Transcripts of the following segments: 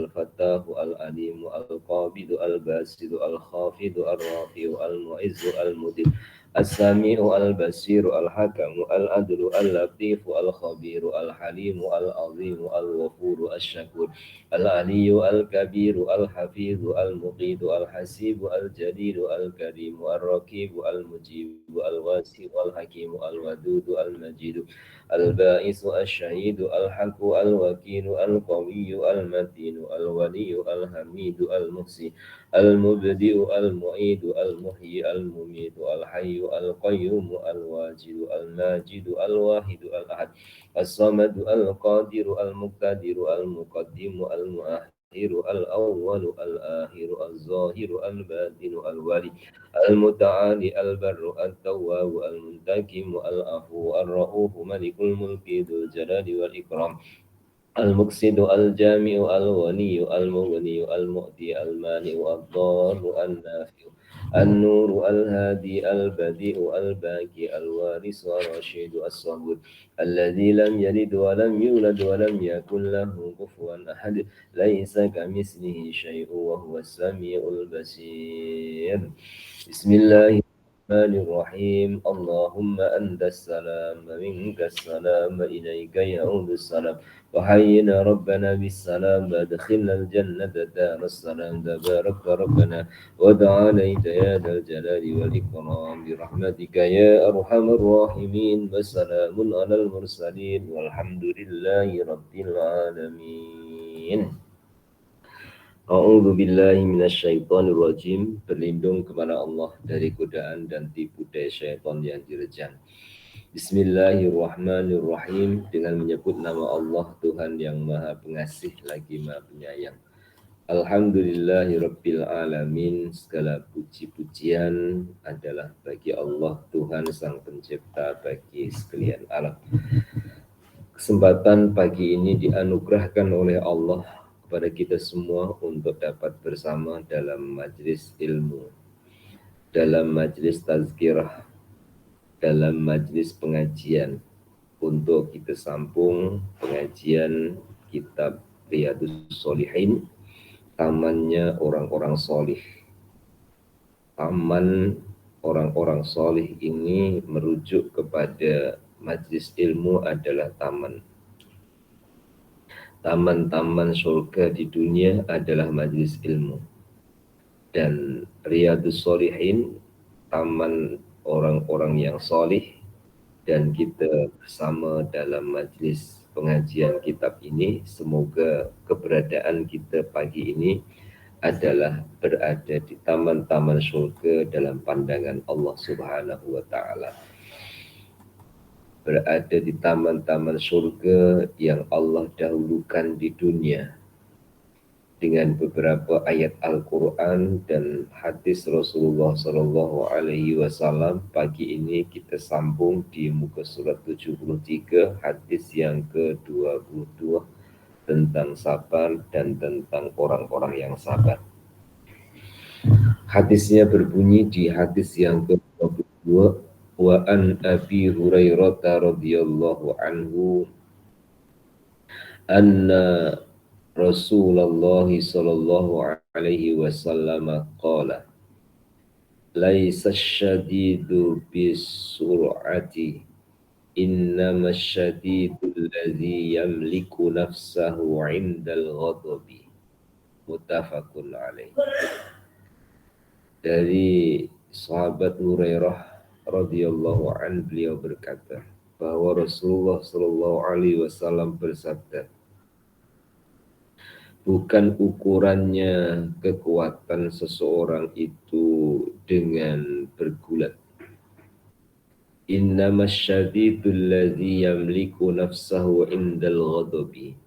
الفتاح العليم القابض الباسط الخافض الرافع المعز المذل السميع البصير الحكم العدل اللطيف الخبير الحليم العظيم الغفور الشكور العلي الكبير الحفيظ المقيت الحسيب الجليل الكريم الرقيب المجيب الواسع الحكيم الودود المجيد البائس الشهيد الحق الوكيل القوي المتين الولي الحميد المحسن المبدئ المعيد المحيي المميت الحي القيوم الواجد الماجد الواحد الأحد الصمد القادر المقتدر المقدم المؤخر الأول الآخر الظاهر الباطن الولي المتعالي البر التواب المنتقم العفو الرؤوف ملك الملك ذو الجلال والإكرام المقسط الجامع الغني المغني المؤتي المانع الضار النافع النور الهادي البديع الباقي الوارث الرشيد الصبور الذي لم يلد ولم يولد ولم يكن له كفوا أحد ليس كمثله شيء وهو السميع البصير بسم الله الرحمن الرحيم اللهم أنت السلام ومنك السلام إليك يعود السلام وحينا ربنا بالسلام وادخلنا الجنة دار السلام تبارك ربنا وتعاليت يا ذا الجلال والإكرام برحمتك يا أرحم الراحمين وسلام على المرسلين والحمد لله رب العالمين. A'udzu billahi minasyaitonir rajim. Berlindung kepada Allah dari godaan dan tipu daya syaitan yang direjam. Bismillahirrahmanirrahim. Dengan menyebut nama Allah Tuhan yang Maha Pengasih lagi Maha Penyayang. Alhamdulillahirabbil alamin. Segala puji-pujian adalah bagi Allah Tuhan Sang Pencipta bagi sekalian alam. Kesempatan pagi ini dianugerahkan oleh Allah kepada kita semua untuk dapat bersama dalam majlis ilmu, dalam majlis tazkirah, dalam majlis pengajian untuk kita sambung pengajian kitab Riyadhus Shalihin, tamannya orang-orang solih. Taman orang-orang solih ini merujuk kepada majlis ilmu adalah taman-taman surga di dunia adalah majlis ilmu, dan Riyadhus Shalihin taman orang-orang yang solih, dan kita bersama dalam majlis pengajian kitab ini. Semoga keberadaan kita pagi ini adalah berada di taman-taman surga dalam pandangan Allah Subhanahu wa Ta'ala, berada di taman-taman surga yang Allah dahulukan di dunia dengan beberapa ayat Al-Quran dan hadis Rasulullah Sallallahu Alaihi Wasallam. Pagi ini kita sambung di muka surat 73, hadis yang ke-22 tentang sabar dan tentang orang-orang yang sabar. Hadisnya berbunyi di hadis yang ke-22, wa an Abi Hurairah radhiyallahu anhu anna Rasulullah sallallahu alaihi wasallam qala laisa syadidu bisur'ati innama syadidu alladhi yamliku nafsahu 'indal ghadabi. Muttafaqun alaih. Dari sahabat Hurairah radhiyallahu an, beliau berkata bahwa Rasulullah sallallahu alaihi wasallam bersabda, bukan ukurannya kekuatan seseorang itu dengan bergulat. Innamas syadidul ladzi yamliku nafsahu indal ghadabi.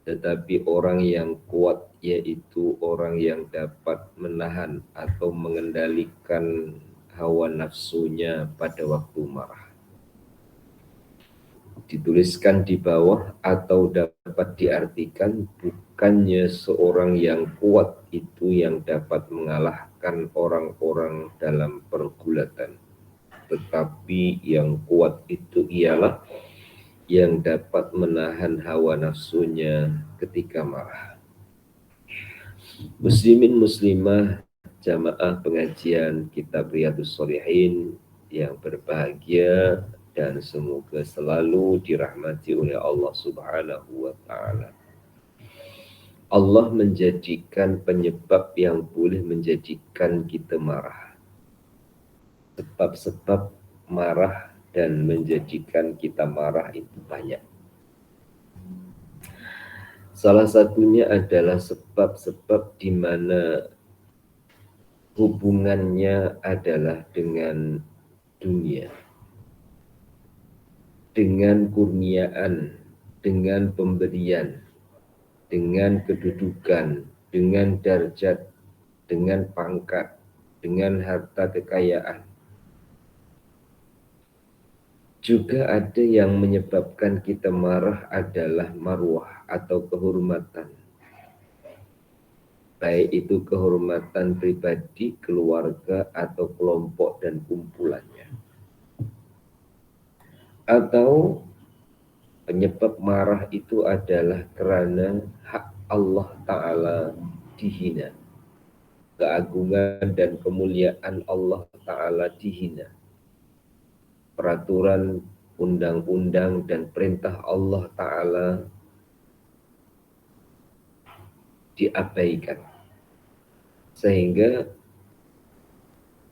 Tetapi orang yang kuat yaitu orang yang dapat menahan atau mengendalikan hawa nafsunya pada waktu marah. Dituliskan di bawah atau dapat diartikan, bukannya seorang yang kuat itu yang dapat mengalahkan orang-orang dalam pergulatan, tetapi yang kuat itu ialah yang dapat menahan hawa nafsunya ketika marah. Muslimin muslimah jamaah pengajian kitab Riyadhus Shalihin yang berbahagia dan semoga selalu dirahmati oleh Allah Subhanahu wa taala. Allah menjadikan penyebab yang boleh menjadikan kita marah. Sebab-sebab marah dan menjadikan kita marah itu banyak. Salah satunya adalah sebab-sebab di mana hubungannya adalah dengan dunia, dengan kurniaan, dengan pemberian, dengan kedudukan, dengan darjat, dengan pangkat, dengan harta kekayaan. Juga ada yang menyebabkan kita marah adalah marwah atau kehormatan. Baik itu kehormatan pribadi, keluarga, atau kelompok dan kumpulannya. Atau penyebab marah itu adalah karena hak Allah Ta'ala dihina. Keagungan dan kemuliaan Allah Ta'ala dihina. Peraturan, undang-undang, dan perintah Allah Ta'ala diabaikan. Sehingga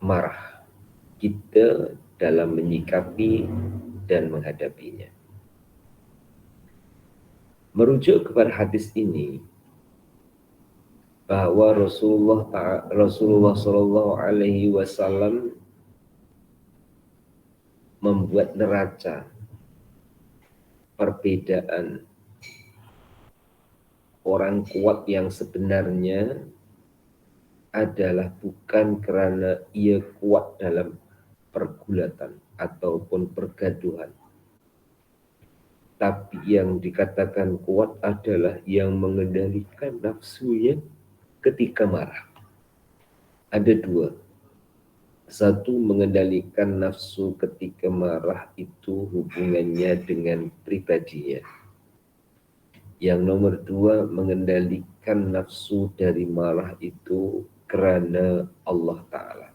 marah kita dalam menyikapi dan menghadapinya. Merujuk kepada hadis ini, bahwa Rasulullah Shallallahu Alaihi Wasallam membuat neraca perbedaan orang kuat yang sebenarnya adalah bukan karena ia kuat dalam pergulatan ataupun pergaduhan, tapi yang dikatakan kuat adalah yang mengendalikan nafsunya ketika marah. Ada dua. Satu, mengendalikan nafsu ketika marah itu hubungannya dengan pribadinya. Yang nomor dua, mengendalikan nafsu dari marah itu karena Allah Ta'ala.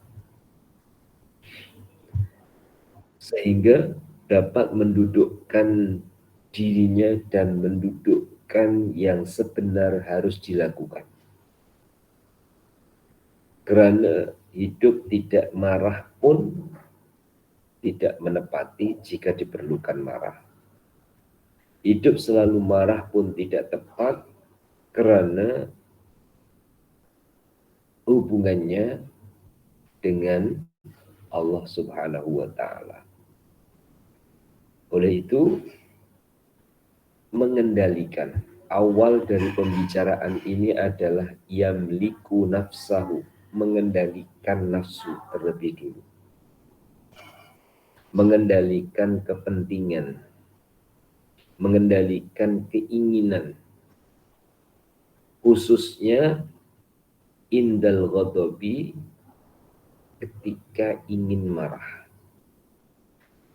Sehingga dapat mendudukkan dirinya dan mendudukkan yang sebenar harus dilakukan. Karena hidup tidak marah pun tidak menepati jika diperlukan marah. Hidup selalu marah pun tidak tepat karena hubungannya dengan Allah Subhanahu wa Ta'ala. Oleh itu, mengendalikan awal dari pembicaraan ini adalah yamliku nafsahu, mengendalikan nafsu terlebih dulu, mengendalikan kepentingan, mengendalikan keinginan, khususnya indal ghadabi, ketika ingin marah,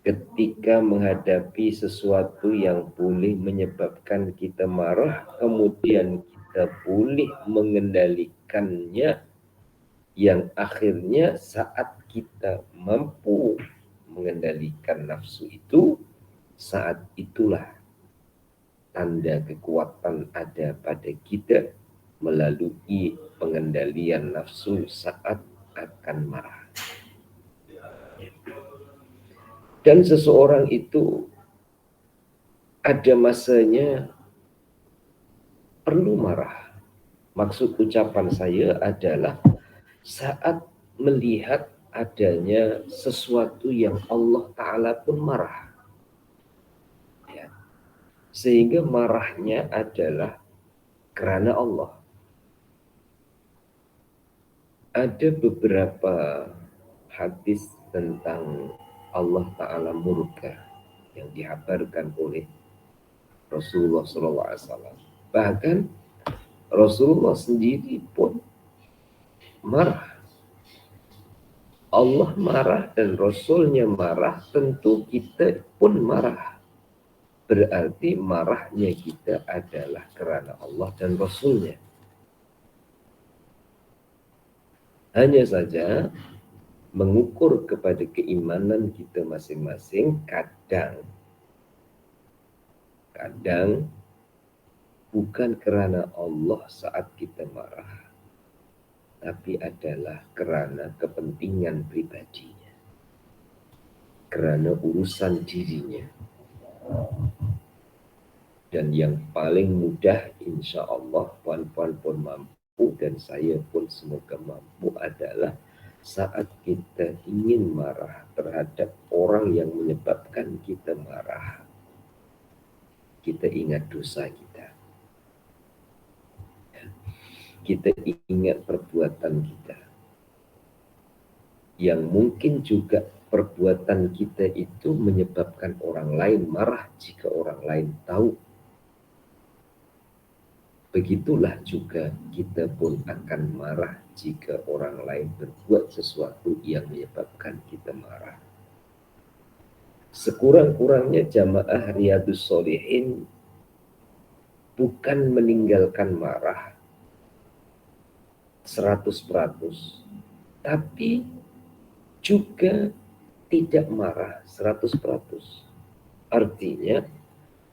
ketika menghadapi sesuatu yang boleh menyebabkan kita marah, kemudian kita boleh mengendalikannya, yang akhirnya saat kita mampu mengendalikan nafsu itu, saat itulah tanda kekuatan ada pada kita melalui pengendalian nafsu saat akan marah. Dan seseorang itu ada masanya perlu marah. Maksud ucapan saya adalah saat melihat adanya sesuatu yang Allah Ta'ala pun marah. Ya. Sehingga marahnya adalah karena Allah. Ada beberapa hadis tentang Allah Ta'ala murka yang dihabarkan oleh Rasulullah SAW. Bahkan Rasulullah sendiri pun marah. Allah marah dan Rasulnya marah, tentu kita pun marah. Berarti marahnya kita adalah karena Allah dan Rasulnya. Hanya saja mengukur kepada keimanan kita masing-masing, kadang bukan karena Allah saat kita marah, tapi adalah karena kepentingan pribadinya, karena urusan dirinya. Dan yang paling mudah insya Allah puan-puan pun mampu dan saya pun semoga mampu adalah saat kita ingin marah terhadap orang yang menyebabkan kita marah, kita ingat dosa kita. Kita ingat perbuatan kita. Yang mungkin juga perbuatan kita itu menyebabkan orang lain marah jika orang lain tahu. Begitulah juga kita pun akan marah jika orang lain berbuat sesuatu yang menyebabkan kita marah. Sekurang-kurangnya jamaah Riyadhus Shalihin bukan meninggalkan marah 100%, tapi juga tidak marah 100%. Artinya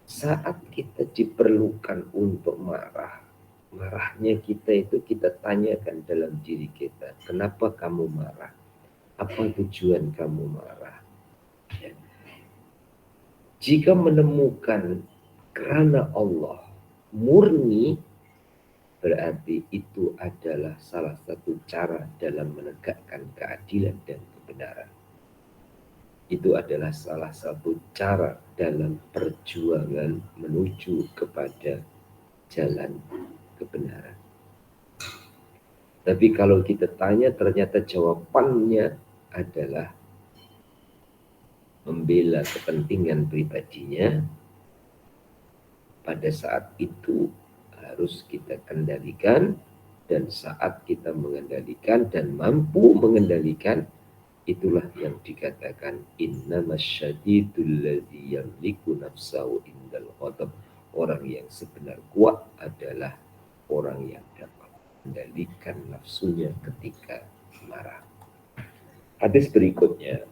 saat kita diperlukan untuk marah, marahnya kita itu kita tanyakan dalam diri kita, kenapa kamu marah? Apa tujuan kamu marah? Ya. Jika menemukan karena Allah murni, berarti itu adalah salah satu cara dalam menegakkan keadilan dan kebenaran. Itu adalah salah satu cara dalam perjuangan menuju kepada jalan kebenaran. Tapi kalau kita tanya ternyata jawabannya adalah membela kepentingan pribadinya, pada saat itu harus kita kendalikan, dan saat kita mengendalikan dan mampu mengendalikan, itulah yang dikatakan innamasyadidul ladzi yamliku nafsahu indal ghadab. Orang yang sebenar kuat adalah orang yang dapat mengendalikan nafsunya ketika marah. Hadis berikutnya,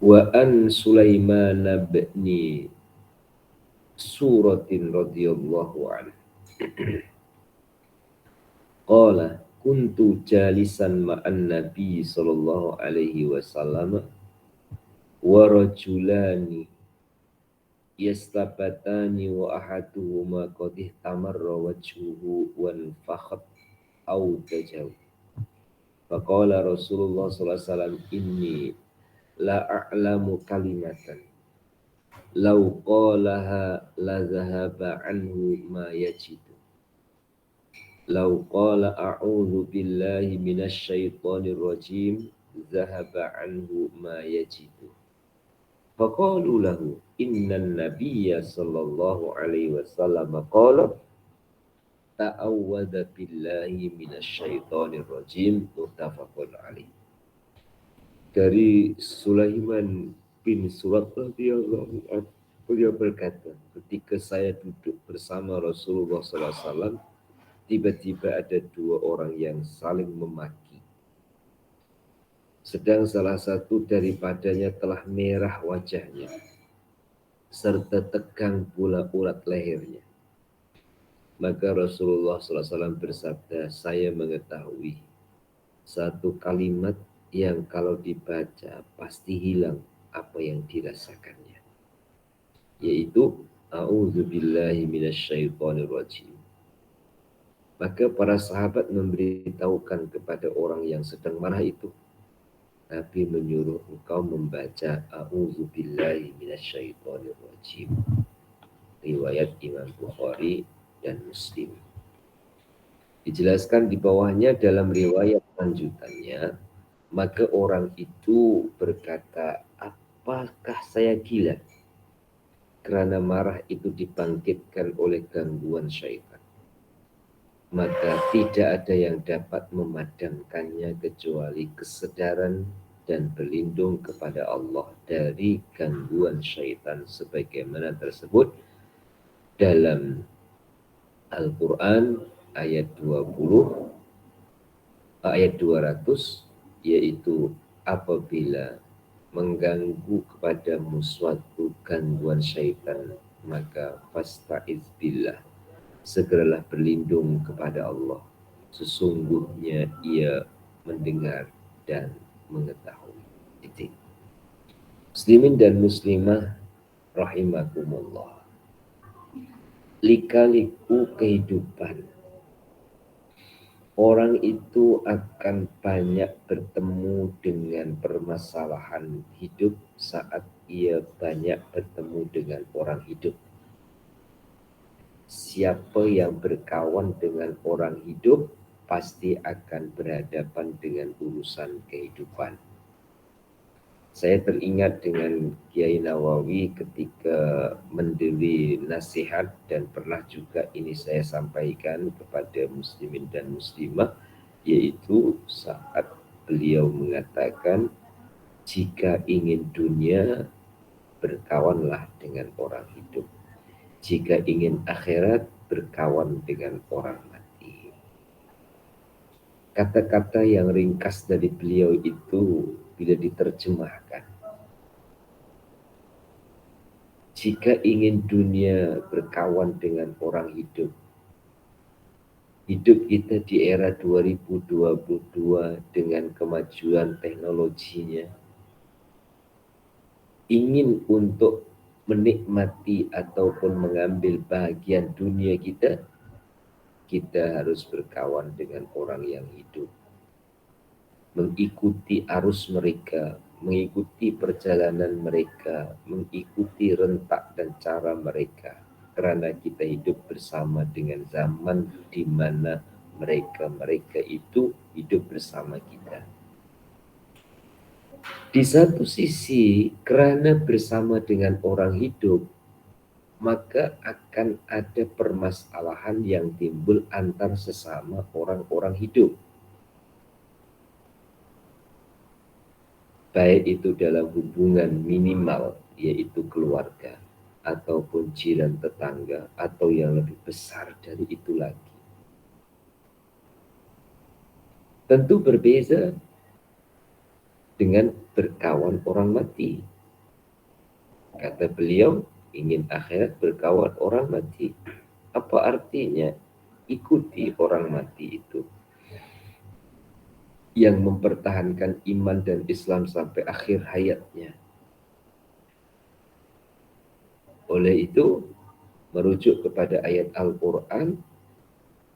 wa an Sulaiman bin Suratin radhiyallahu anhu qala kuntu jalisan ma'an nabi sallallahu alaihi wasallam wa rajulani yastabatani wa ahaduhuma qad ihtamarra wajhuhu wan fakhat aw tajaw. Faqala Rasulullah sallallahu alaihi wasallam inni la a'lamu kalimatan law qalaha la dhahaba anhu ma yajidu. Law qala a'udzu billahi minasy syaithanir rajim dhahaba anhu ma yajidu. Faqalu lahu innan nabiyya sallallahu alaihi wasallam qala ta'awwadha billahi minasy syaithanir rajim, muttafaqun alaih. Dari Sulaiman bin Surat radhiyallahu anhu, beliau berkata, ketika saya duduk bersama Rasulullah SAW, tiba-tiba ada dua orang yang saling memaki. Sedang salah satu daripadanya telah merah wajahnya, serta tegang pula urat lehernya. Maka Rasulullah SAW bersabda, saya mengetahui satu kalimat yang kalau dibaca pasti hilang apa yang dirasakannya, yaitu a'udzubillahi minasyaitonir rajim. Maka para sahabat memberitahukan kepada orang yang sedang marah itu, Nabi menyuruh engkau membaca a'udzubillahi minasyaitonir rajim. Riwayat Imam Bukhari dan Muslim. Dijelaskan di bawahnya dalam riwayat lanjutannya, maka orang itu berkata, apakah saya gila? Karena marah itu dibangkitkan oleh gangguan syaitan. Maka tidak ada yang dapat memadamkannya kecuali kesadaran dan berlindung kepada Allah dari gangguan syaitan, sebagaimana tersebut dalam Al-Quran ayat 20, ayat 200, yaitu apabila mengganggu kepadamu suatu gangguan syaitan, maka fasta'iz billah, segeralah berlindung kepada Allah. Sesungguhnya ia mendengar dan mengetahui. Titik. Muslimin dan muslimah rahimakumullah. Lika-liku kehidupan, orang itu akan banyak bertemu dengan permasalahan hidup saat ia banyak bertemu dengan orang hidup. Siapa yang berkawan dengan orang hidup pasti akan berhadapan dengan urusan kehidupan. Saya teringat dengan Kiai Nawawi ketika mendiri nasihat, dan pernah juga ini saya sampaikan kepada muslimin dan muslimah, yaitu saat beliau mengatakan, jika ingin dunia, berkawanlah dengan orang hidup. Jika ingin akhirat, berkawan dengan orang mati. Kata-kata yang ringkas dari beliau itu bila diterjemahkan, jika ingin dunia, berkawan dengan orang hidup. Hidup kita di era 2022 dengan kemajuan teknologinya, ingin untuk menikmati ataupun mengambil bahagian dunia kita, kita harus berkawan dengan orang yang hidup. Mengikuti arus mereka, mengikuti perjalanan mereka, mengikuti rentak dan cara mereka. Karena kita hidup bersama dengan zaman di mana mereka itu hidup bersama kita. Di satu sisi, karena bersama dengan orang hidup, maka akan ada permasalahan yang timbul antar sesama orang-orang hidup. Baik itu dalam hubungan minimal, yaitu keluarga, ataupun jiran tetangga, atau yang lebih besar dari itu lagi. Tentu berbeza dengan berkawan orang mati. Kata beliau, ingin akhirat, berkawan orang mati. Apa artinya? Ikuti orang mati itu, yang mempertahankan iman dan Islam sampai akhir hayatnya. Oleh itu, merujuk kepada ayat Al-Quran,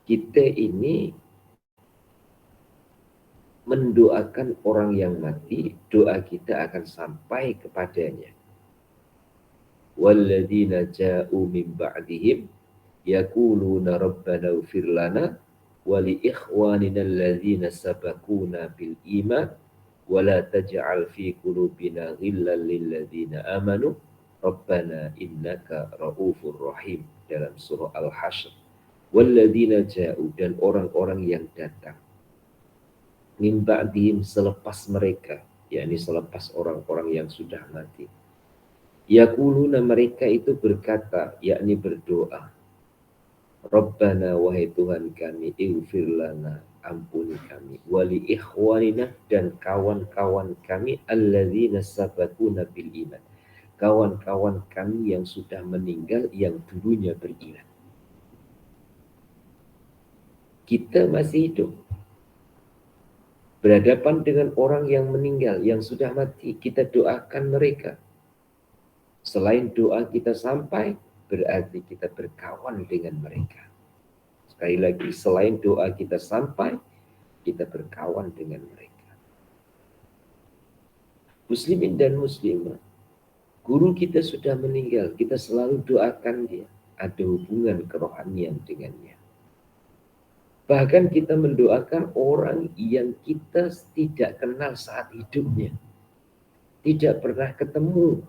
kita ini mendoakan orang yang mati, doa kita akan sampai kepadanya. Walladzina ja'u min ba'dihim yaquluna rabbana ighfir lana wa li ikhwanina alladzina sabaquna bil iman wa la taj'al fi qulubina ghillan lil ladzina amanu rabbana innaka raufur rahim, dalam surah Al-Hasyr. Walladzina ja'u, dan orang-orang yang datang, min ba'dihim, selepas mereka, yakni selepas orang-orang yang sudah mati. Yaquluna, mereka itu berkata, yakni berdoa, Rabbana, wahai Tuhan kami, ighfir lana, ampuni kami, wali ikhwanina, dan kawan-kawan kami, alladzina sabaquna bil iman, kawan-kawan kami yang sudah meninggal, yang dulunya beriman. Kita masih hidup, berhadapan dengan orang yang meninggal, yang sudah mati, kita doakan mereka. Selain doa kita sampai, berarti kita berkawan dengan mereka. Sekali lagi, selain doa kita sampai, kita berkawan dengan mereka. Muslimin dan muslimah, guru kita sudah meninggal, kita selalu doakan dia, ada hubungan kerohanian dengannya. Bahkan kita mendoakan orang yang kita tidak kenal saat hidupnya, tidak pernah ketemu,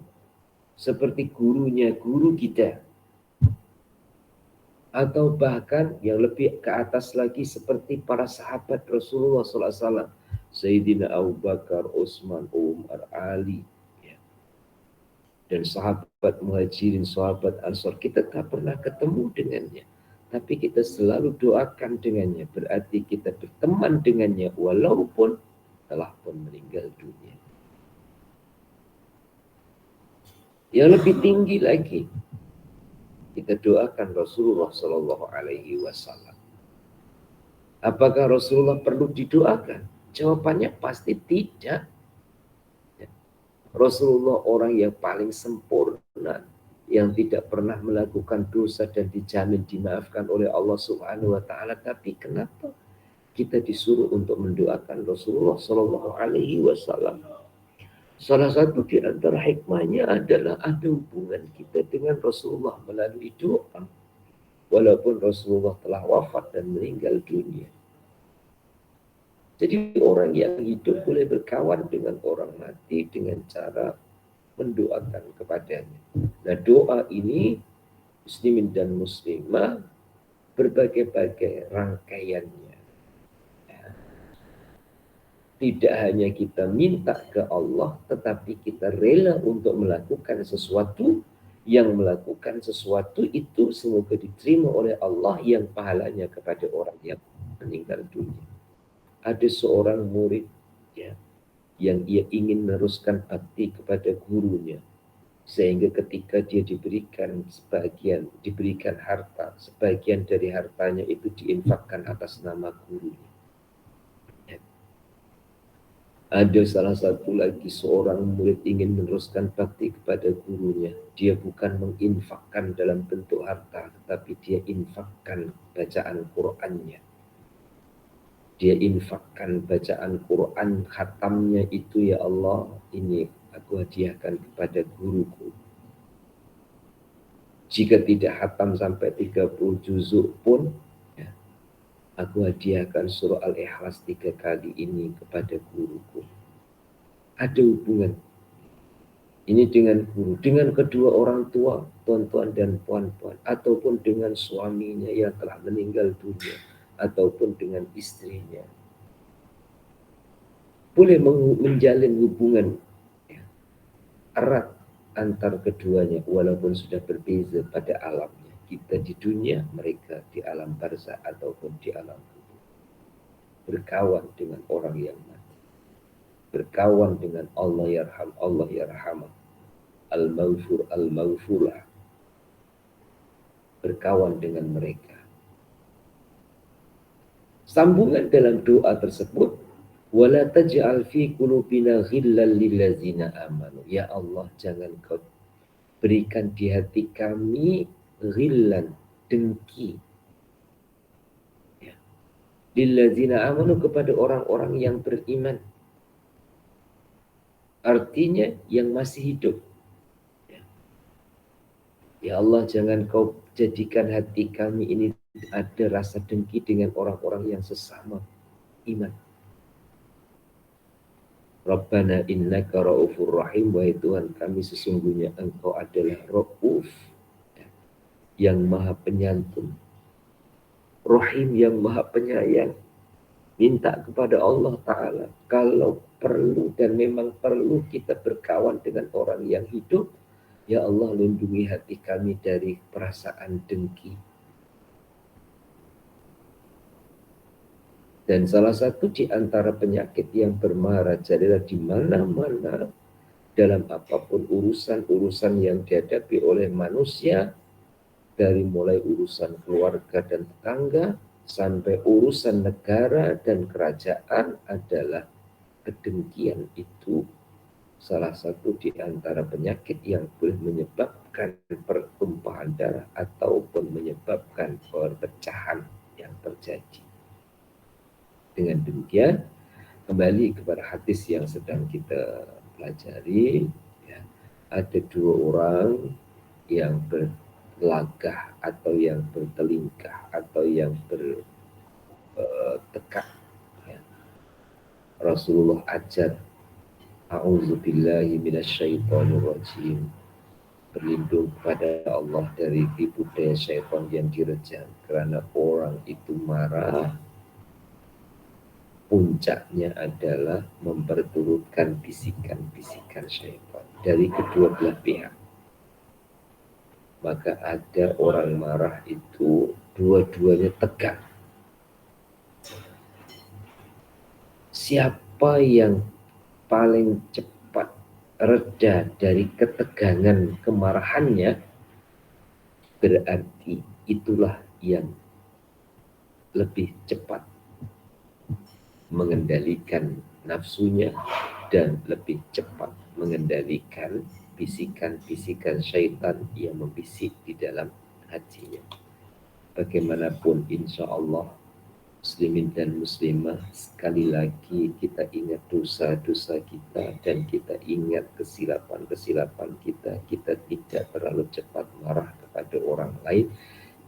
seperti gurunya guru kita, atau bahkan yang lebih ke atas lagi seperti para sahabat Rasulullah SAW, Sayyidina Abu Bakar, Utsman, Umar, Ali, ya, dan sahabat Muhajirin, sahabat Ansor. Kita tak pernah ketemu dengannya, tapi kita selalu doakan dengannya, berarti kita berteman dengannya walaupun telah pun meninggal dunia. Yang lebih tinggi lagi, kita doakan Rasulullah Shallallahu Alaihi Wasallam. Apakah Rasulullah perlu didoakan? Jawabannya pasti tidak. Rasulullah orang yang paling sempurna, yang tidak pernah melakukan dosa dan dijamin dimaafkan oleh Allah Subhanahu wa taala. Tapi kenapa kita disuruh untuk mendoakan Rasulullah Shallallahu Alaihi Wasallam? Salah satu di antara hikmahnya adalah ada hubungan kita dengan Rasulullah melalui doa. Walaupun Rasulullah telah wafat dan meninggal dunia. Jadi orang yang hidup boleh berkawan dengan orang mati dengan cara mendoakan kepadanya. Nah, doa ini muslimin dan muslimah berbagai-bagai rangkaiannya. Tidak hanya kita minta ke Allah, tetapi kita rela untuk melakukan sesuatu, yang melakukan sesuatu itu semoga diterima oleh Allah yang pahalanya kepada orang yang meninggal dunia. Ada seorang murid ya, yang ia ingin meneruskan bakti kepada gurunya, sehingga ketika dia diberikan harta, sebagian dari hartanya itu diinfakkan atas nama gurunya. Ada salah satu lagi seorang murid ingin meneruskan bakti kepada gurunya. Dia bukan menginfakkan dalam bentuk harta, tetapi dia infakkan bacaan Qur'annya. Dia infakkan bacaan Qur'an khatamnya itu, ya Allah, ini aku hadiahkan kepada guruku. Jika tidak khatam sampai 30 juzuk pun, ya, aku hadiahkan surah Al-Ikhlas 3 kali ini kepada guruku. Ada hubungan ini dengan guru, dengan kedua orang tua, tuan-tuan dan puan-puan, ataupun dengan suaminya yang telah meninggal dunia, ataupun dengan istrinya. Boleh menjalin hubungan ya, erat antar keduanya, walaupun sudah berbeza pada alamnya. Kita di dunia, mereka di alam barzah ataupun di alam kubur. Berkawan dengan orang yang mati. Berkawan dengan Allah yarham, Allah yarhamah. Al-Maghfur, Al-Maghfurah. Berkawan dengan mereka. Sambungan dalam doa tersebut, wala taj'al fi qulubina ghillan lillazina amanu. Ya Allah, jangan kau berikan di hati kami ghillan, dengki. Ya. Lillazina amanu, kepada orang-orang yang beriman. Artinya yang masih hidup. Ya Allah, jangan kau jadikan hati kami ini ada rasa dengki dengan orang-orang yang sesama iman. Rabbana innaka ra'ufur rahim. Wahai Tuhan kami, sesungguhnya Engkau adalah Ra'uf, yang maha penyantun, Rahim, yang maha penyayang. Minta kepada Allah Ta'ala, kalau perlu dan memang perlu kita berkawan dengan orang yang hidup, ya Allah, lindungi hati kami dari perasaan dengki. Dan salah satu di antara penyakit yang bermaharaja adalah di mana-mana dalam apapun urusan-urusan yang dihadapi oleh manusia, dari mulai urusan keluarga dan tetangga sampai urusan negara dan kerajaan, adalah kedengkian. Itu salah satu di antara penyakit yang boleh menyebabkan pertumpahan darah ataupun menyebabkan perpecahan yang terjadi. Dengan demikian, kembali kepada hadis yang sedang kita pelajari, ya, ada dua orang yang berlagah atau yang bertelingkah atau yang bertekad. Ya. Rasulullah ajar, a'udzubillahi minasyaitonirrajim, berlindung kepada Allah dari tipu daya syaitan yang direjam. Karena orang itu marah, puncaknya adalah memperturutkan bisikan-bisikan syaitan dari kedua belah pihak. Maka ada orang marah itu dua-duanya tegang. Siapa yang paling cepat reda dari ketegangan kemarahannya, berarti itulah yang lebih cepat mengendalikan nafsunya dan lebih cepat mengendalikan bisikan-bisikan syaitan yang membisik di dalam hatinya. Bagaimanapun insya Allah muslimin dan muslimah, sekali lagi kita ingat dosa-dosa kita dan kita ingat kesilapan-kesilapan kita. Kita tidak terlalu cepat marah kepada orang lain,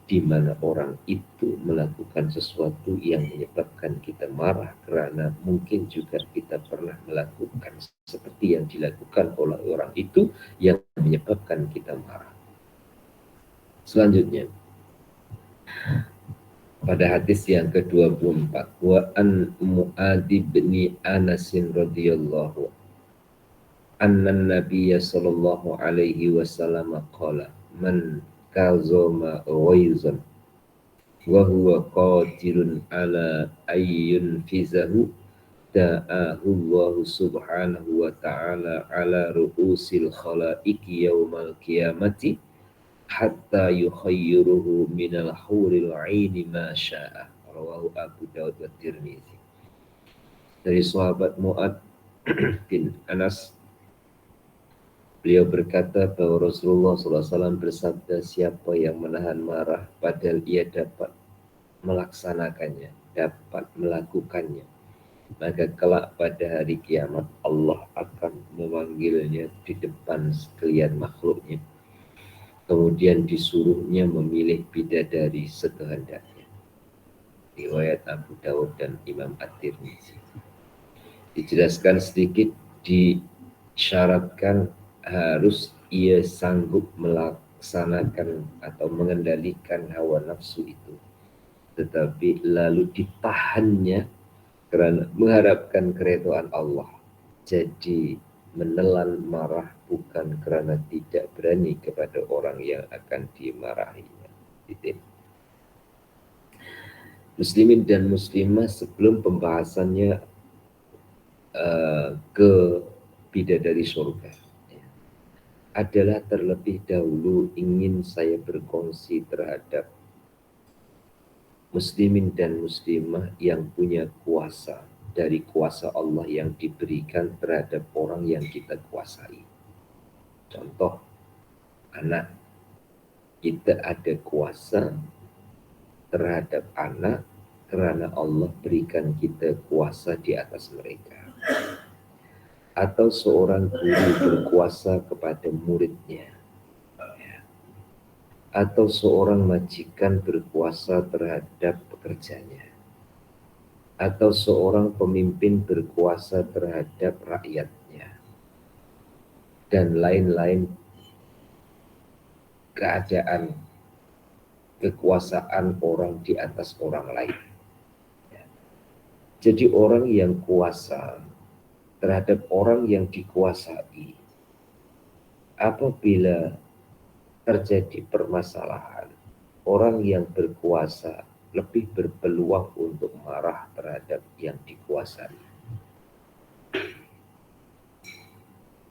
di mana orang itu melakukan sesuatu yang menyebabkan kita marah, karena mungkin juga kita pernah melakukan seperti yang dilakukan oleh orang itu yang menyebabkan kita marah. Selanjutnya, pada hadis yang ke-24, wa an Mu'adz bin Anas radhiyallahu anna Nabiy sallallahu alaihi wasallam qala man kazama ghaizan wa huwa qadirun ala ayyun fizahu da'ahu Allah subhanahu wa ta'ala ala ru'usil khalaiqi yaumal qiyamati hatta yukhayyiruhu minal huril aini ma sya'a. Rawahu Abu Daud wa Tirmizi. Dari sahabat Mu'adz bin Anas, beliau berkata bahwa Rasulullah SAW bersabda, siapa yang menahan marah padahal ia dapat melaksanakannya, dapat melakukannya, maka kelak pada hari kiamat Allah akan memanggilnya di depan sekalian makhluknya, kemudian disuruhnya memilih bidadari sekehendaknya. Riwayat Abu Daud dan Imam At-Tirmizi. Dijelaskan sedikit, disyaratkan harus ia sanggup melaksanakan atau mengendalikan hawa nafsu itu, tetapi lalu ditahannya karena mengharapkan keridhaan Allah. Jadi menelan marah bukan karena tidak berani kepada orang yang akan dimarahinya. Titik. Muslimin dan muslimah, sebelum pembahasannya ke bidadari surga, adalah terlebih dahulu ingin saya berkongsi terhadap muslimin dan muslimah yang punya kuasa dari kuasa Allah yang diberikan terhadap orang yang kita kuasai. Contoh, anak. Kita ada kuasa terhadap anak karena Allah berikan kita kuasa di atas mereka. Atau seorang guru berkuasa kepada muridnya. Atau seorang majikan berkuasa terhadap pekerjanya. Atau seorang pemimpin berkuasa terhadap rakyatnya. Dan lain-lain keadaan kekuasaan orang di atas orang lain. Jadi orang yang kuasa terhadap orang yang dikuasai, apabila terjadi permasalahan, orang yang berkuasa lebih berpeluang untuk marah terhadap yang dikuasai.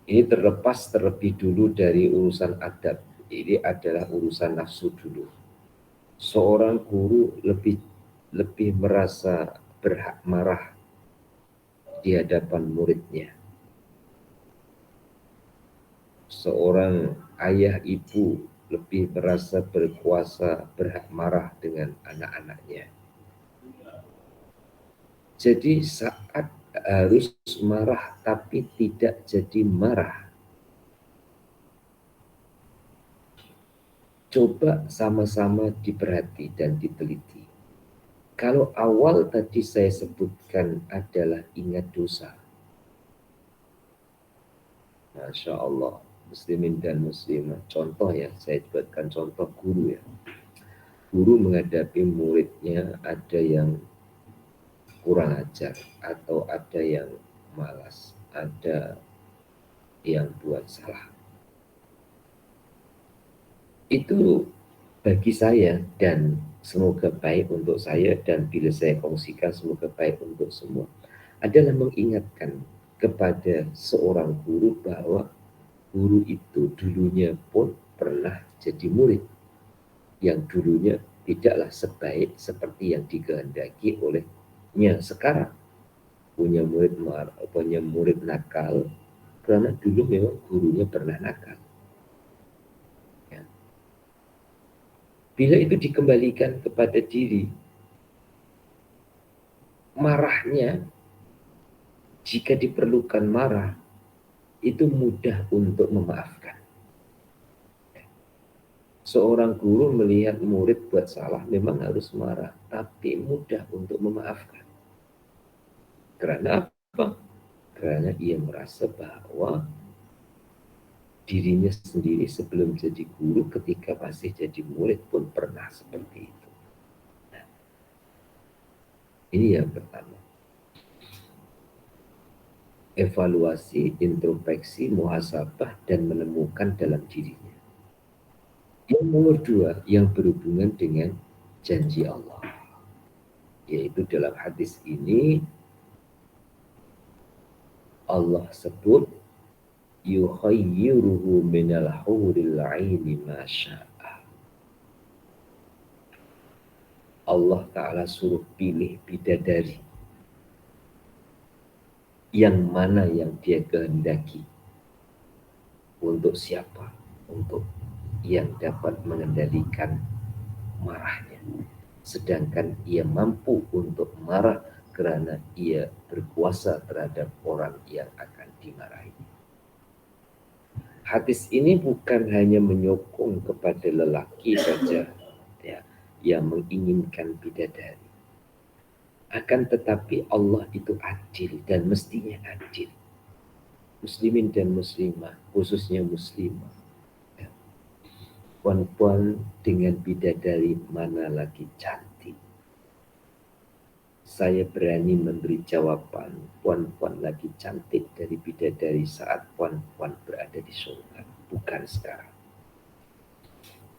Ini terlepas terlebih dulu dari urusan adab. Ini adalah urusan nafsu dulu. Seorang guru lebih merasa berhak marah di hadapan muridnya. Seorang ayah ibu lebih merasa berkuasa, berhak marah dengan anak-anaknya. Jadi saat harus marah tapi tidak jadi marah, coba sama-sama diperhati dan diteliti. Kalau awal tadi saya sebutkan adalah ingat dosa, Masya Allah, muslimin dan muslimah. Contoh ya, saya buatkan contoh guru ya. Guru menghadapi muridnya, ada yang kurang ajar, atau ada yang malas, ada yang buat salah. Itu bagi saya dan semoga baik untuk saya dan bila saya kongsikan semoga baik untuk semua, adalah mengingatkan kepada seorang guru bahwa guru itu dulunya pun pernah jadi murid yang dulunya tidaklah sebaik seperti yang dikehendaki olehnya sekarang. Punya murid nakal karena dulu memang gurunya pernah nakal. Ya. Bila itu dikembalikan kepada diri, marahnya jika diperlukan marah itu mudah untuk memaafkan. Seorang guru melihat murid buat salah memang harus marah, tapi mudah untuk memaafkan. Karena apa? Karena ia merasa bahwa dirinya sendiri sebelum jadi guru ketika masih jadi murid pun pernah seperti itu. Nah, ini yang pertama. Evaluasi, introspeksi, muhasabah, dan menemukan dalam dirinya. Yang nomor dua, yang berhubungan dengan janji Allah. Yaitu dalam hadis ini, Allah sebut, yukhayyiruhu minal huril aini masya'a. Allah Ta'ala suruh pilih bidadari yang mana yang dia kehendaki. Untuk siapa? Untuk yang dapat mengendalikan marahnya. Sedangkan ia mampu untuk marah karena ia berkuasa terhadap orang yang akan dimarahi. Hadis ini bukan hanya menyokong kepada lelaki saja ya, yang menginginkan bidadari. Akan tetapi Allah itu adil dan mestinya adil. Muslimin dan muslimah, khususnya muslimah. Ya. Puan-puan dengan bidadari mana lagi cantik? Saya berani memberi jawaban, puan-puan lagi cantik dari bidadari saat puan-puan berada di surga, bukan sekarang.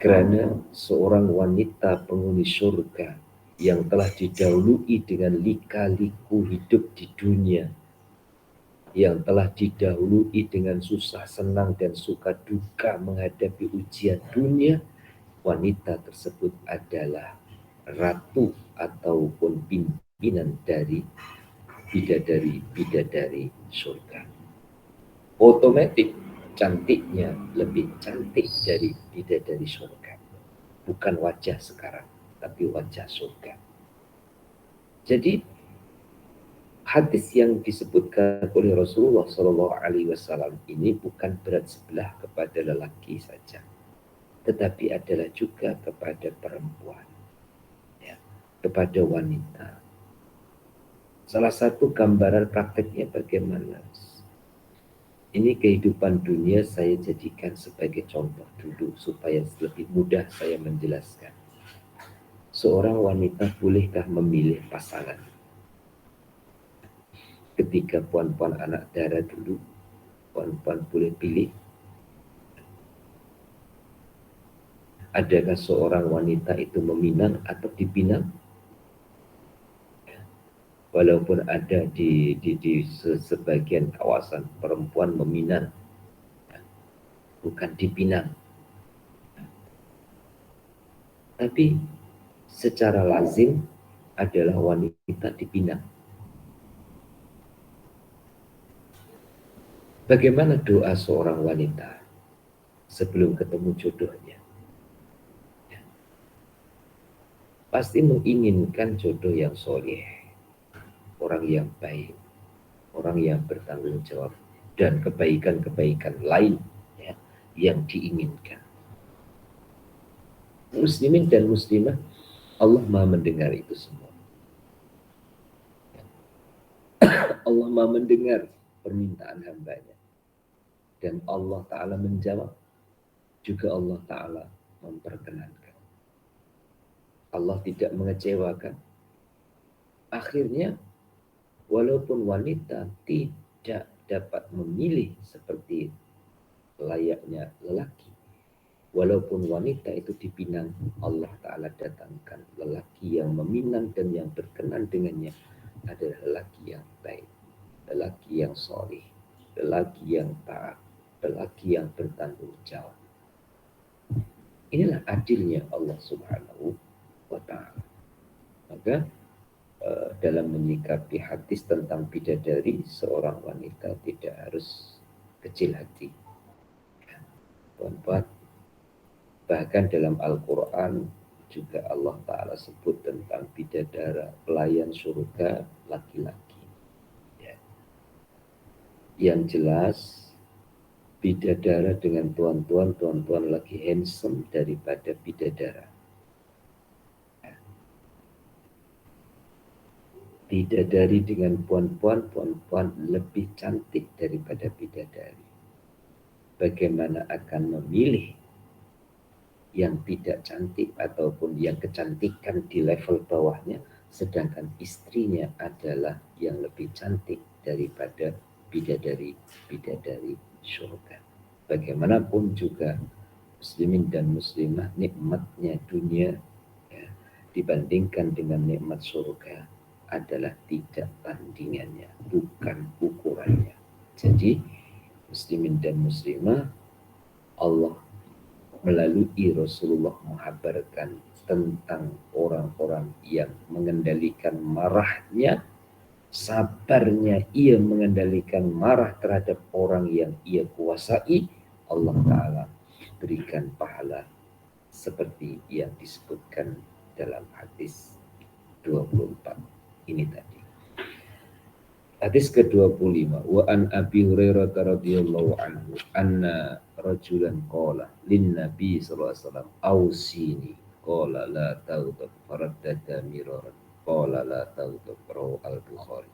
Karena seorang wanita penghuni surga yang telah didahului dengan lika-liku hidup di dunia, yang telah didahului dengan susah senang dan suka duka menghadapi ujian dunia, wanita tersebut adalah ratu ataupun pimpinan dari bidadari surga. Otomatis cantiknya lebih cantik dari bidadari surga. Bukan wajah sekarang, tapi wajah surga. Jadi hadis yang disebutkan oleh Rasulullah SAW ini bukan berat sebelah kepada lelaki saja, tetapi adalah juga kepada perempuan, ya, kepada wanita. Salah satu gambaran prakteknya bagaimana? Ini kehidupan dunia saya jadikan sebagai contoh dulu supaya lebih mudah saya menjelaskan. Seorang wanita bolehkah memilih pasangan? Ketika puan-puan anak dara dulu, puan-puan boleh pilih. Adakah seorang wanita itu meminang atau dipinang? Walaupun ada di sebagian kawasan perempuan meminang, bukan dipinang. Tapi secara lazim adalah wanita dipinang. Bagaimana doa seorang wanita sebelum ketemu jodohnya? Pasti menginginkan jodoh yang soleh, orang yang baik, orang yang bertanggung jawab, dan kebaikan-kebaikan lain ya, yang diinginkan. Muslimin dan muslimah, Allah Maha mendengar itu semua. Allah Maha mendengar permintaan hambanya. Dan Allah Ta'ala menjawab. Juga Allah Ta'ala memperkenankan. Allah tidak mengecewakan. Akhirnya, walaupun wanita tidak dapat memilih seperti layaknya lelaki, Walaupun wanita itu dipinang, Allah Ta'ala datangkan lelaki yang meminang dan yang berkenan dengannya adalah lelaki yang baik, lelaki yang solih, lelaki yang taat, lelaki yang bertanggung jawab. Inilah adilnya Allah Subhanahu wa Ta'ala. Maka dalam menyikapi hadis tentang bidadari, seorang wanita tidak harus kecil hati. Tuan-tuan, bahkan dalam Al-Quran juga Allah Ta'ala sebut tentang bidadara, pelayan surga laki-laki. Ya. Yang jelas, bidadara dengan tuan-tuan lagi handsome daripada bidadara. Bidadari dengan puan-puan lebih cantik daripada bidadari. Bagaimana akan memilih yang tidak cantik ataupun yang kecantikan di level bawahnya, sedangkan istrinya adalah yang lebih cantik daripada bidadari surga. Bagaimanapun juga muslimin dan muslimah, nikmatnya dunia ya, dibandingkan dengan nikmat surga adalah tidak tandingannya, bukan ukurannya. Jadi muslimin dan muslimah, Allah melalui Rasulullah menghabarkan tentang orang-orang yang mengendalikan marahnya, sabarnya ia mengendalikan marah terhadap orang yang ia kuasai. Allah Ta'ala berikan pahala seperti yang disebutkan dalam hadis 24 ini tadi. Hadis ke-25, wa an Abi Hurairah radhiyallahu anhu anna rajulan qala lin Nabi sallallahu alaihi wasallam ausini qala la taghdab faraddada miraran qala la taghdab rawahu al-Bukhari.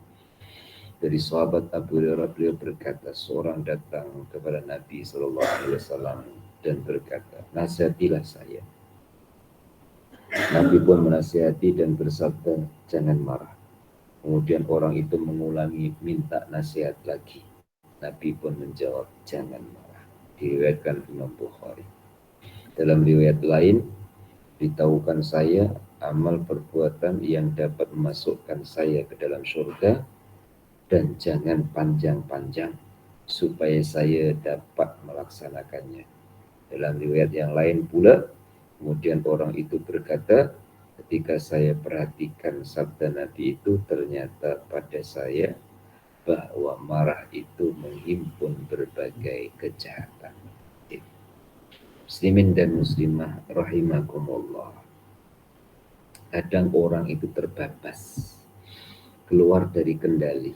Dari sahabat Abu Hurairah, beliau berkata, seorang datang kepada Nabi sallallahu alaihi wasallam dan berkata, nasihatilah saya. Nabi pun menasihati dan bersabda, jangan marah. Kemudian orang itu mengulangi minta nasihat lagi. Nabi pun menjawab, jangan marah. Diriwayatkan Imam Bukhari. Dalam riwayat lain, beritahukan saya amal perbuatan yang dapat memasukkan saya ke dalam surga, dan jangan panjang-panjang supaya saya dapat melaksanakannya. Dalam riwayat yang lain pula, kemudian orang itu berkata, ketika saya perhatikan sabda Nabi itu, ternyata pada saya bahwa marah itu menghimpun berbagai kejahatan. Muslimin dan muslimah rahimakumullah. Kadang orang itu terbabas, keluar dari kendali,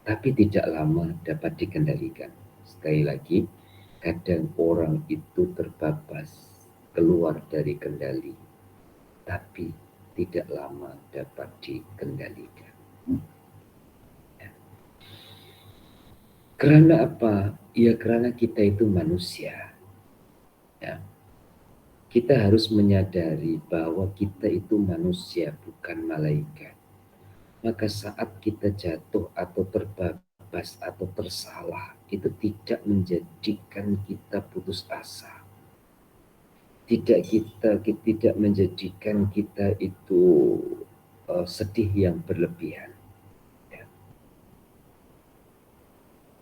tapi tidak lama dapat dikendalikan. Sekali lagi, kadang orang itu terbabas, keluar dari kendali, tapi tidak lama dapat dikendalikan. Ya. Karena apa? Ya karena kita itu manusia. Ya. Kita harus menyadari bahwa kita itu manusia, bukan malaikat. Maka saat kita jatuh atau terbabas atau tersalah, itu tidak menjadikan kita putus asa. Tidak menjadikan kita itu sedih yang berlebihan. Ya.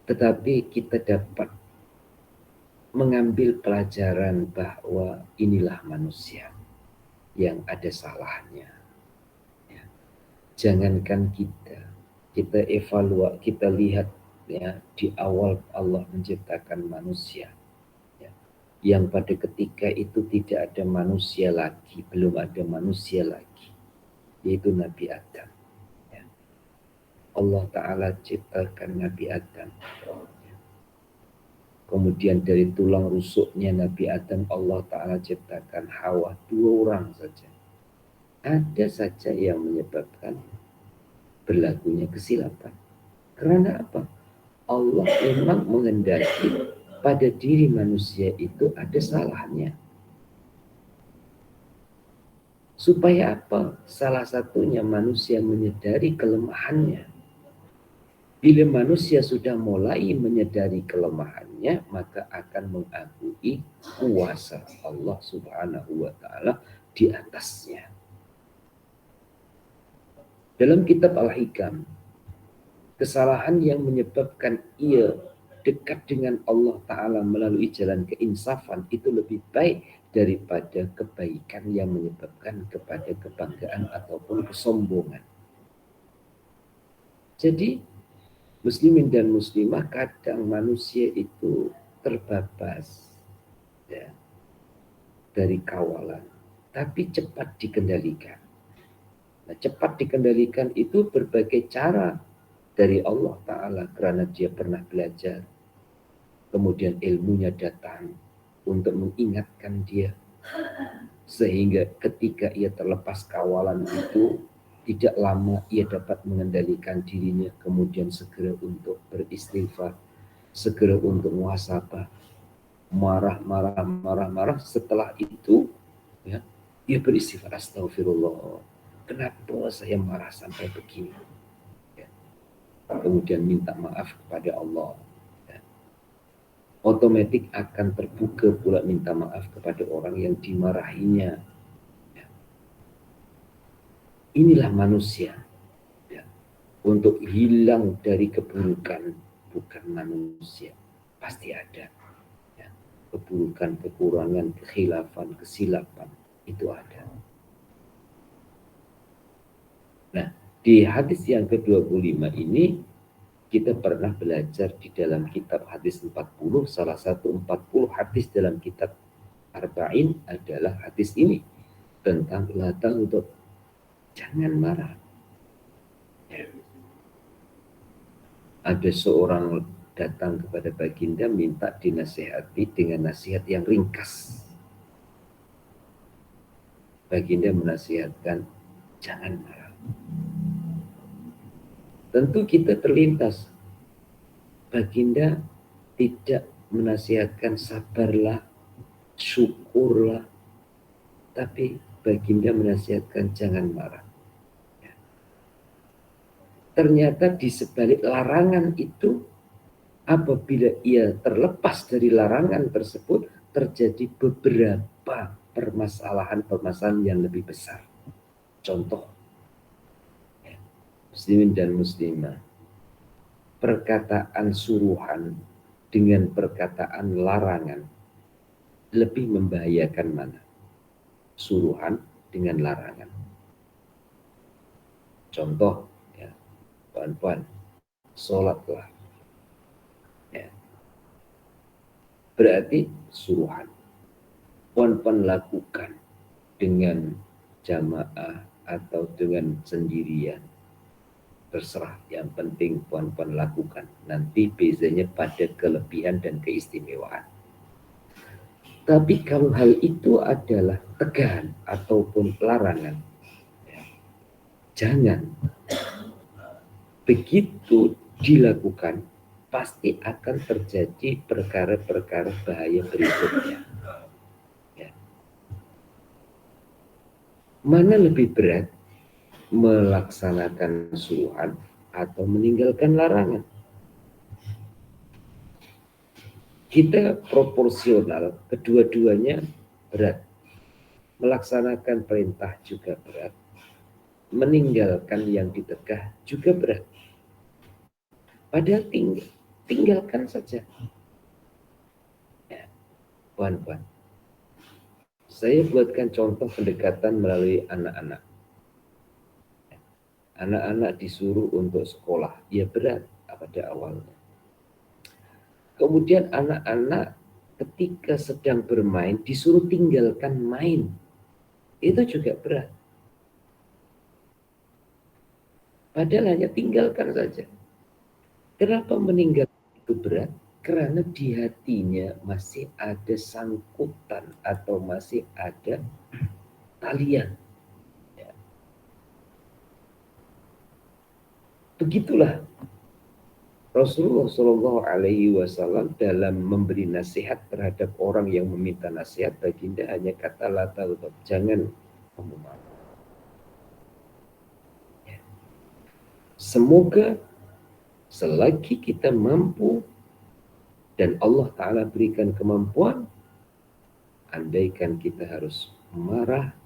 Tetapi kita dapat mengambil pelajaran bahwa inilah manusia yang ada salahnya. Ya. Jangankan kita evaluasi, kita lihat ya, di awal Allah menciptakan manusia. Yang pada ketika itu tidak ada manusia lagi, belum ada manusia lagi, yaitu Nabi Adam. Ya. Allah Ta'ala ciptakan Nabi Adam. Kemudian dari tulang rusuknya Nabi Adam, Allah Ta'ala ciptakan Hawa, 2 orang saja. Ada saja yang menyebabkan berlakunya kesilapan. Karena apa? Allah memang menghendaki pada diri manusia itu ada salahnya. Supaya apa? Salah satunya manusia menyadari kelemahannya. Bila manusia sudah mulai menyadari kelemahannya, maka akan mengakui kuasa Allah Subhanahu wa Ta'ala di atasnya. Dalam kitab Al-Hikam, kesalahan yang menyebabkan ia dekat dengan Allah Ta'ala melalui jalan keinsafan itu lebih baik daripada kebaikan yang menyebabkan kepada kebanggaan ataupun kesombongan. Jadi muslimin dan muslimah, kadang manusia itu terbabas ya, dari kawalan, tapi cepat dikendalikan. Nah, cepat dikendalikan itu berbagai cara dari Allah Ta'ala, karena dia pernah belajar. Kemudian ilmunya datang untuk mengingatkan dia. Sehingga ketika ia terlepas kawalan itu, tidak lama ia dapat mengendalikan dirinya, kemudian segera untuk beristighfar, segera untuk muhasabah, marah. Setelah itu, ya, ia beristighfar, astagfirullah, kenapa saya marah sampai begini? Ya. Kemudian minta maaf kepada Allah. Ya. Otomatis akan terbuka pula minta maaf kepada orang yang dimarahinya. Inilah manusia. Ya. Untuk hilang dari keburukan, bukan manusia. Pasti ada. Ya. Keburukan, kekurangan, kekhilafan, kesilapan. Itu ada. Nah, di hadis yang ke-25 ini, kita pernah belajar di dalam kitab hadis 40, salah satu 40 hadis dalam kitab Arba'in adalah hadis ini. Tentang la taghdab, jangan marah. Ya. Ada seorang datang kepada baginda minta dinasihati dengan nasihat yang ringkas. Baginda menasihatkan, jangan marah. Tentu kita terlintas. Baginda tidak menasihatkan sabarlah, syukurlah, tapi baginda menasihatkan jangan marah. Ternyata di sebalik larangan itu, apabila ia terlepas dari larangan tersebut, terjadi beberapa permasalahan yang lebih besar. Contoh, muslimin dan muslimah, perkataan suruhan dengan perkataan larangan lebih membahayakan mana? Suruhan dengan larangan. Contoh, ya, puan-puan, sholatlah. Ya. Berarti suruhan. Puan-puan lakukan dengan jamaah atau dengan sendirian. Terserah, yang penting puan-puan lakukan. Nanti bezanya pada kelebihan dan keistimewaan. Tapi kalau hal itu adalah tegahan ataupun larangan, ya, jangan. Begitu dilakukan, pasti akan terjadi perkara-perkara bahaya berikutnya. Ya. Mana lebih berat, melaksanakan suruhan atau meninggalkan larangan? Kita proporsional, kedua-duanya berat. Melaksanakan perintah juga berat. Meninggalkan yang ditegah juga berat. Padahal tinggalkan saja. Ya, puan-puan. Saya buatkan contoh pendekatan melalui anak-anak. Anak-anak disuruh untuk sekolah. Ya berat pada awalnya. Kemudian anak-anak ketika sedang bermain disuruh tinggalkan main. Itu juga berat. Padahal hanya tinggalkan saja. Kenapa meninggalkan itu berat? Karena di hatinya masih ada sangkutan atau masih ada talian. Ya. Begitulah Rasulullah Shallallahu Alaihi Wasallam dalam memberi nasihat terhadap orang yang meminta nasihat, baginda hanya kata la taghdab, jangan kamu marah. Ya. Semoga Selagi kita mampu dan Allah Ta'ala berikan kemampuan, andaikan kita harus marah,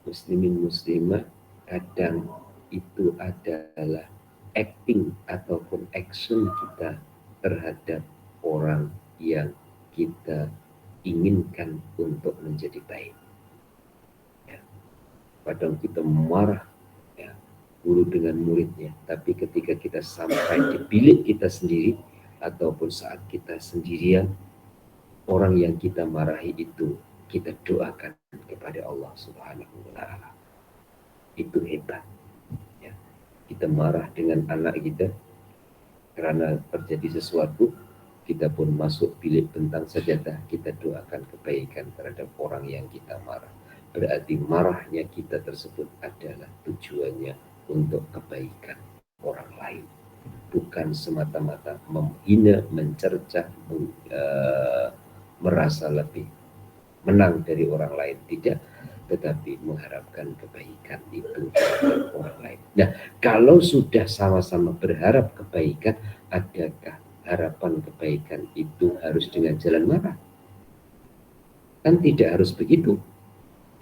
muslimin muslimah, kadang itu adalah acting ataupun action kita terhadap orang yang kita inginkan untuk menjadi baik. Ya. Kadang kita marah, ya, guru dengan muridnya, tapi ketika kita sampai di bilik kita sendiri ataupun saat kita sendirian, orang yang kita marahi itu kita doakan kepada Allah Subhanahu wa Ta'ala. Itu hebat. Ya. Kita marah dengan anak kita karena terjadi sesuatu, kita pun masuk bilik bentang sajadah, kita doakan kebaikan terhadap orang yang kita marah. Berarti marahnya kita tersebut adalah tujuannya untuk kebaikan orang lain, bukan semata-mata menghina, mencercah, merasa lebih menang dari orang lain, tidak, tetapi mengharapkan kebaikan itu dari orang lain. Nah, kalau sudah sama-sama berharap kebaikan, adakah harapan kebaikan itu harus dengan jalan marah? Kan tidak harus begitu.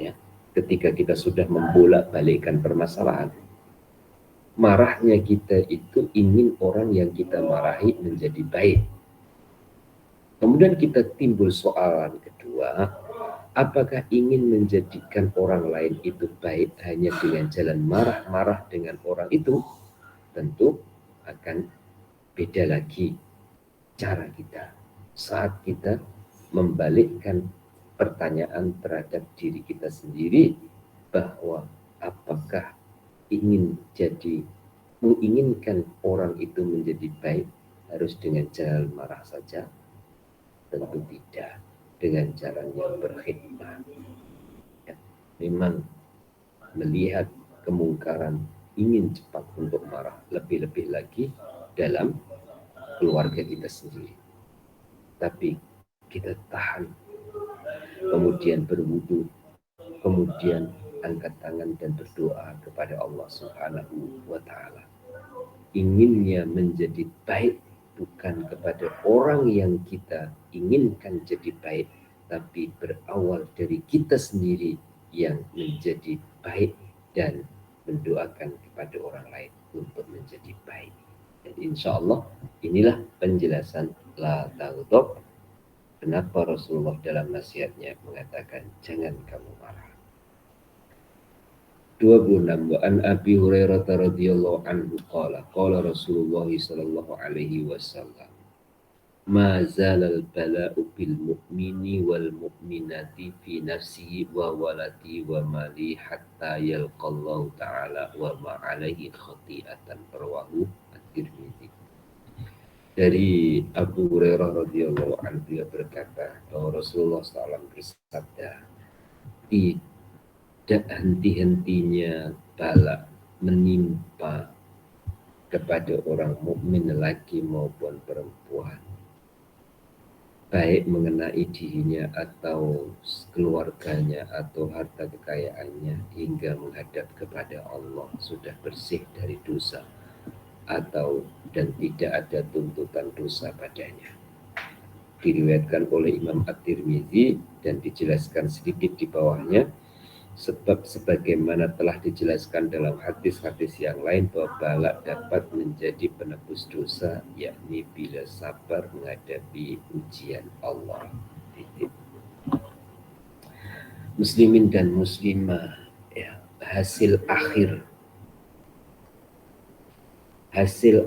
Ya, ketika kita sudah membolak-balikkan permasalahan, marahnya kita itu ingin orang yang kita marahi menjadi baik. Kemudian kita timbul soalan kedua, apakah ingin menjadikan orang lain itu baik hanya dengan jalan marah-marah dengan orang itu? Tentu akan beda lagi cara kita saat kita membalikkan pertanyaan terhadap diri kita sendiri, bahwa apakah menginginkan orang itu menjadi baik harus dengan jalan marah saja? Tentu tidak, dengan jalan yang berkhidmat. Ya, memang melihat kemungkaran ingin cepat untuk marah, lebih-lebih lagi dalam keluarga kita sendiri. Tapi kita tahan, kemudian berwudu, kemudian angkat tangan dan berdoa kepada Allah Subhanahu wa Ta'ala. Inginnya menjadi baik bukan kepada orang yang kita inginkan jadi baik, tapi berawal dari kita sendiri yang menjadi baik dan mendoakan kepada orang lain untuk menjadi baik. Dan insya Allah inilah penjelasan la taghdab, kenapa Rasulullah dalam nasihatnya mengatakan jangan kamu marah. 26. Wa an Abi Hurairah radhiyallahu anhu qala Rasulullah sallallahu alaihi wasallam, ma zalal bala'u bil mu'mini wal mu'minati fi nafsihi wa waladi wa mali hatta yalqallahu ta'ala wa ma alaihi khati'atan, rawahu at-Tirmidzi. Dari Abu Hurairah radhiyallahu anhu, dia berkata bahwa Rasulullah SAW bersabda, tidak henti-hentinya bala menimpa kepada orang mukmin laki maupun perempuan, baik mengenai dirinya atau keluarganya atau harta kekayaannya, hingga menghadap kepada Allah sudah bersih dari dosa atau dan tidak ada tuntutan dosa padanya. Diriwayatkan oleh Imam At-Tirmidzi dan dijelaskan sedikit di bawahnya, sebab sebagaimana telah dijelaskan dalam hadis-hadis yang lain bahwa bala dapat menjadi penebus dosa, yakni bila sabar menghadapi ujian Allah. Muslimin dan muslimah, ya, hasil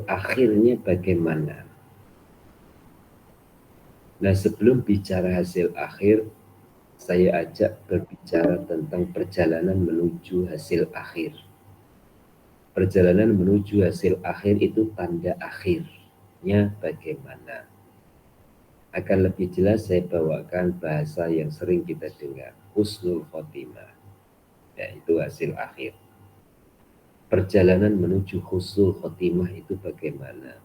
akhirnya bagaimana? Nah, sebelum bicara hasil akhir, saya ajak berbicara tentang perjalanan menuju hasil akhir. Perjalanan menuju hasil akhir itu tanda akhirnya bagaimana? Akan lebih jelas saya bawakan bahasa yang sering kita dengar, husnul khotimah, yaitu hasil akhir. Perjalanan menuju husnul khotimah itu bagaimana?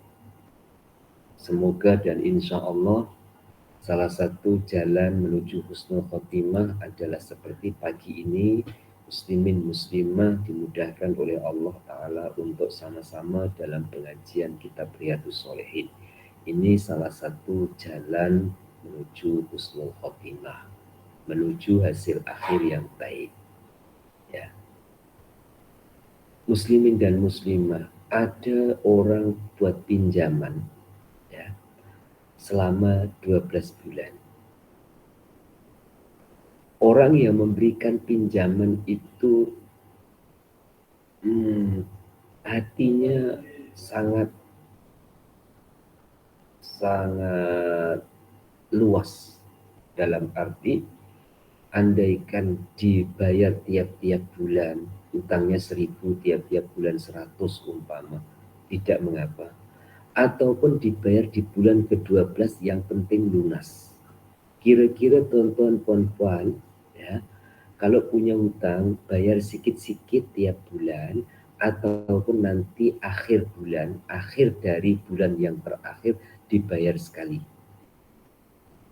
Semoga dan insya Allah salah satu jalan menuju husnul khotimah adalah seperti pagi ini muslimin muslimah dimudahkan oleh Allah Ta'ala untuk sama-sama dalam pengajian kitab Riyadhus Shalihin. Ini salah satu jalan menuju husnul khotimah, menuju hasil akhir yang baik. Ya. Muslimin dan muslimah, ada orang buat pinjaman ya, selama 12 bulan. Orang yang memberikan pinjaman itu hatinya sangat luas, dalam arti andaikan dibayar tiap-tiap bulan, utangnya 1.000, tiap-tiap bulan 100 umpama, tidak mengapa. Ataupun dibayar di bulan ke-12, yang penting lunas. Kira-kira tuan-tuan puan-puan ya, kalau punya hutang bayar sikit-sikit tiap bulan, ataupun nanti akhir bulan, akhir dari bulan yang terakhir dibayar sekali.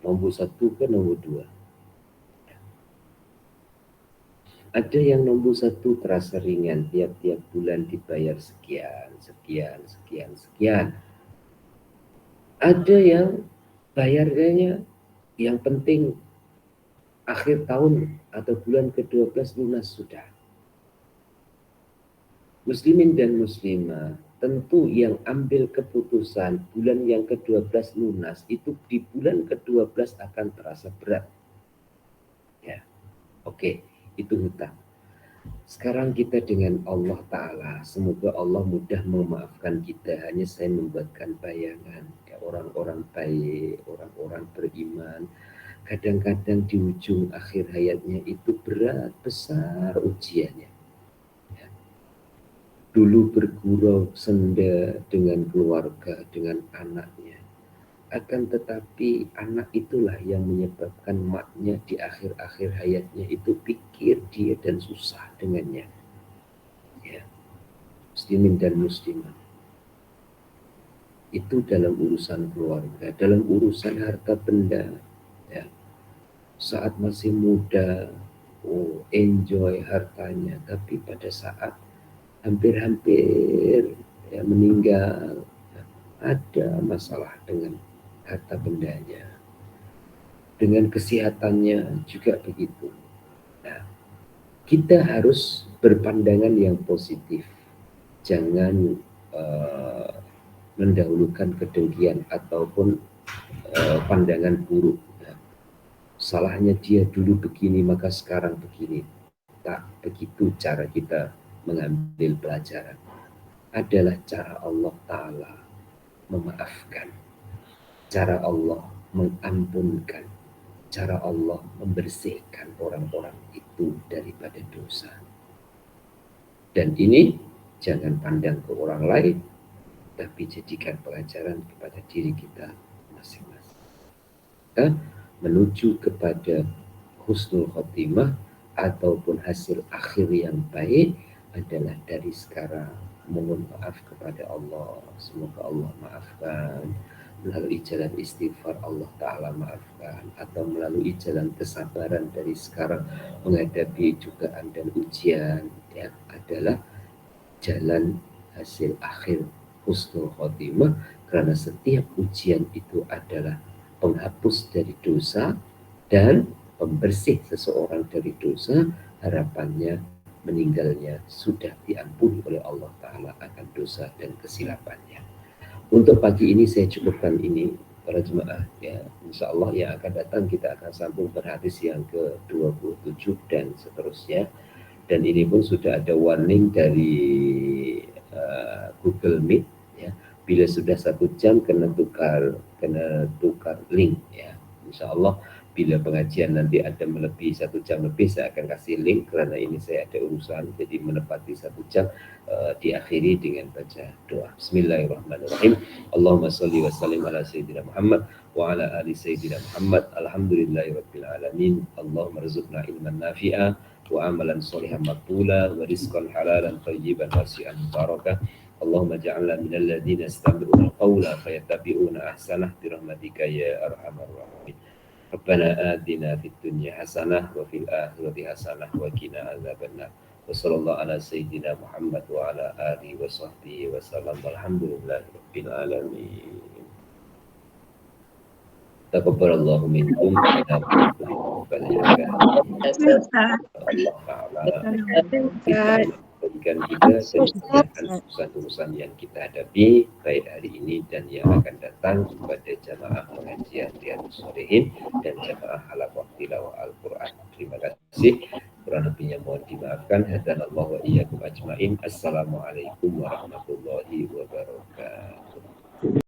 Nombor 1 ke nombor 2. Ada yang nombor 1 terasa ringan, tiap-tiap bulan dibayar sekian. Ada yang bayarnya yang penting akhir tahun atau bulan ke-12 lunas sudah. Muslimin dan muslimah, tentu yang ambil keputusan bulan yang ke-12 lunas, itu di bulan ke-12 akan terasa berat. Ya, oke, itu hutang. Sekarang kita dengan Allah Ta'ala, semoga Allah mudah memaafkan kita. Hanya saya membuatkan bayangan, orang-orang baik, orang-orang beriman, kadang-kadang di ujung akhir hayatnya itu berat, besar ujiannya. Ya. Dulu bergurau senda dengan keluarga, dengan anaknya. Akan tetapi anak itulah yang menyebabkan maknya di akhir-akhir hayatnya itu pikir dia dan susah dengannya. Ya. Muslimin dan muslimah. Itu dalam urusan keluarga, dalam urusan harta benda. Ya. Saat masih muda, enjoy hartanya, tapi pada saat hampir-hampir ya, meninggal, ada masalah dengan harta bendanya, dengan kesehatannya juga begitu. Nah, kita harus berpandangan yang positif, jangan mendahulukan kedengkian ataupun pandangan buruk. Nah, salahnya dia dulu begini maka sekarang begini. Tak begitu cara kita mengambil pelajaran. Adalah cara Allah Ta'ala memaafkan, cara Allah mengampunkan, cara Allah membersihkan orang-orang itu daripada dosa. Dan ini jangan pandang ke orang lain, tapi jadikan pelajaran kepada diri kita masing-masing. Kita menuju kepada husnul khotimah ataupun hasil akhir yang baik adalah dari sekarang mohon maaf kepada Allah. Semoga Allah maafkan, melalui jalan istighfar Allah Ta'ala maafkan, atau melalui jalan kesabaran dari sekarang menghadapi cobaan dan ujian, ya, adalah jalan hasil akhir husnul khotimah, karena setiap ujian itu adalah penghapus dari dosa dan pembersih seseorang dari dosa. Harapannya meninggalnya sudah diampuni oleh Allah Ta'ala akan dosa dan kesilapannya. Untuk pagi ini saya cukupkan ini para jemaah, ya. Insya Allah yang akan datang kita akan sambung berhadis yang ke-27 dan seterusnya. Dan ini pun sudah ada warning dari Google Meet, ya. Bila sudah 1 jam kena tukar link, ya. Insya Allah bila pengajian nanti ada melebihi 1 jam lebih, saya akan kasih link, karena ini saya ada urusan, jadi menepati 1 jam. Diakhiri dengan baca doa. Bismillahirrahmanirrahim. Allahumma salli wa sallim ala Sayyidina Muhammad wa ala ali Sayyidina Muhammad. Alhamdulillahirabbil alamin. Allahumma rizqna ilman nafi'a wa amalan sholihan maqbula wa rizqan halalan thayyiban wasi'an barakah. Allahumma ja'alna minal ladzina yastami'una al-qawla fayattabi'una ahsanah bi rahmatika ya arhamar rahimin. Rabbana atina fid dunya hasanah wa fil akhirati hasanah wa qina adzabannar. Wa sallallahu ala sayyidina Muhammad wa ala alihi wa sahbihi wa sallam. Walhamdulillahi rabbil alamin. Taqabbalallahu minkum innahu taqabbal ibadah. Allah Ta'ala berikan kita dan memudahkan urusan-urusan yang kita hadapi baik hari ini dan yang akan datang kepada jamaah pengajian Riyadhus Shalihin dan jamaah halaqah tilawah Al-Quran. Terima kasih. Kurang lebihnya mohon dimaafkan. Hadanallahu wa iyyakum ajmain. Assalamualaikum warahmatullahi wabarakatuh.